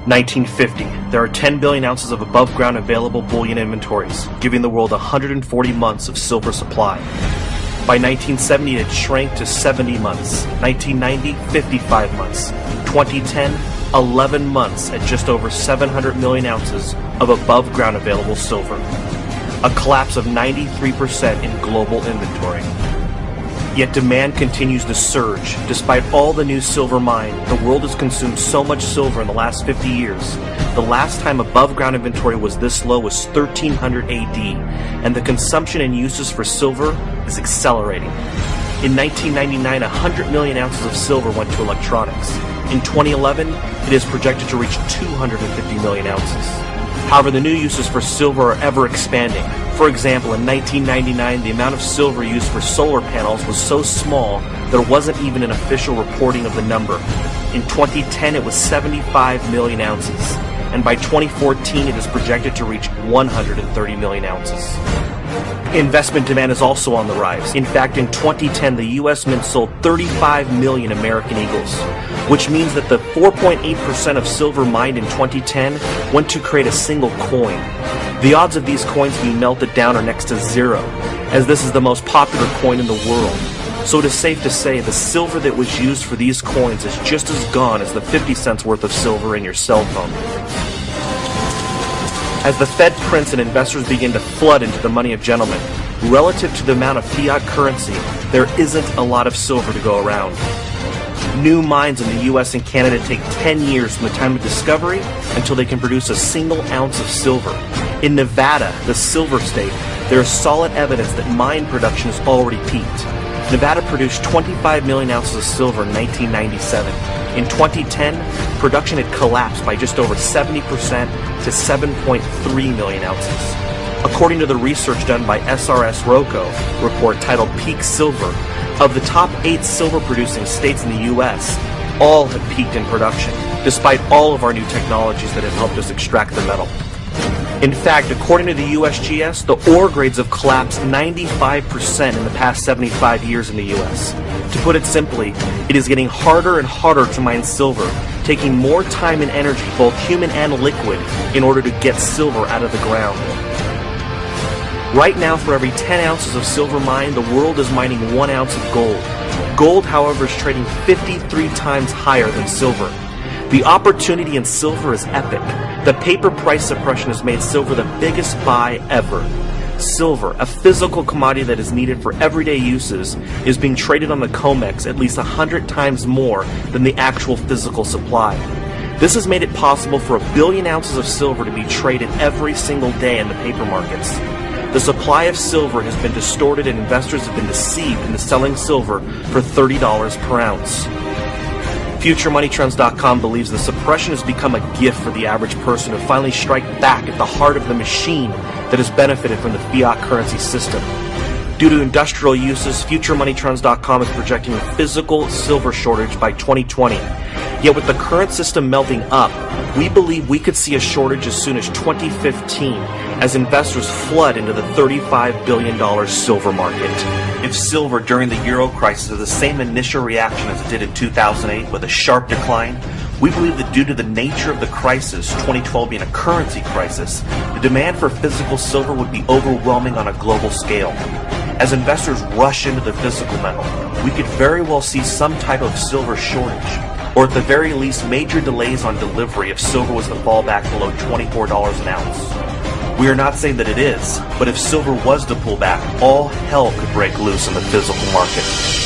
1950, there are 10 billion ounces of above-ground available bullion inventories, giving the world 140 months of silver supply. By 1970, it shrank to 70 months. 1990, 55 months. 2010, 11 months at just over 700 million ounces of above-ground available silver. A collapse of 93% in global inventory. Yet demand continues to surge. Despite all the new silver mined, the world has consumed so much silver in the last 50 years. The last time above-ground inventory was this low was 1300 AD, and the consumption and uses for silver is accelerating. In 1999, 100 million ounces of silver went to electronics. In 2011, it is projected to reach 250 million ounces. However, the new uses for silver are ever expanding. For example, in 1999, the amount of silver used for solar panels was so small there wasn't even an official reporting of the number. In 2010, it was 75 million ounces, and by 2014, it is projected to reach 130 million ounces. Investment demand is also on the rise. In fact, in 2010, the U.S. Mint sold 35 million American Eagles, which means that the 4.8% of silver mined in 2010 went to create a single coin. The odds of these coins being melted down are next to zero, as this is the most popular coin in the world. So it is safe to say the silver that was used for these coins is just as gone as the 50 cents worth of silver in your cell phone. As the Fed prints and investors begin to flood into the money of gentlemen, relative to the amount of fiat currency, there isn't a lot of silver to go around. New mines in the US and Canada take 10 years from the time of discovery until they can produce a single ounce of silver. In Nevada, the silver state, there is solid evidence that mine production has already peaked. Nevada produced 25 million ounces of silver in 1997. In 2010, production had collapsed by just over 70% to 7.3 million ounces. According to the research done by SRS Rocco report titled Peak Silver, of the top 8 silver-producing states in the U.S., all have peaked in production, despite all of our new technologies that have helped us extract the metal. In fact, according to the USGS, the ore grades have collapsed 95% in the past 75 years in the U.S. To put it simply, it is getting harder and harder to mine silver, taking more time and energy, both human and liquid, in order to get silver out of the ground. Right now, for every 10 ounces of silver mined, the world is mining 1 ounce of gold. Gold, however, is trading 53 times higher than silver. The opportunity in silver is epic. The paper price suppression has made silver the biggest buy ever. Silver, a physical commodity that is needed for everyday uses, is being traded on the COMEX at least 100 times more than the actual physical supply. This has made it possible for 1 billion ounces of silver to be traded every single day in the paper markets. The supply of silver has been distorted and investors have been deceived into selling silver for $30 per ounce. FutureMoneyTrends.com believes the suppression has become a gift for the average person to finally strike back at the heart of the machine that has benefited from the fiat currency system. Due to industrial uses, FutureMoneyTrends.com is projecting a physical silver shortage by 2020. Yet with the current system melting up, we believe we could see a shortage as soon as 2015 as investors flood into the $35 billion silver market. If silver during the Euro crisis had the same initial reaction as it did in 2008 with a sharp decline, we believe that due to the nature of the crisis, 2012 being a currency crisis, the demand for physical silver would be overwhelming on a global scale. As investors rush into the physical metal, we could very well see some type of silver shortage, or at the very least major delays on delivery if silver was to fall back below $24 an ounce. We are not saying that it is, but if silver was to pull back, all hell could break loose in the physical market.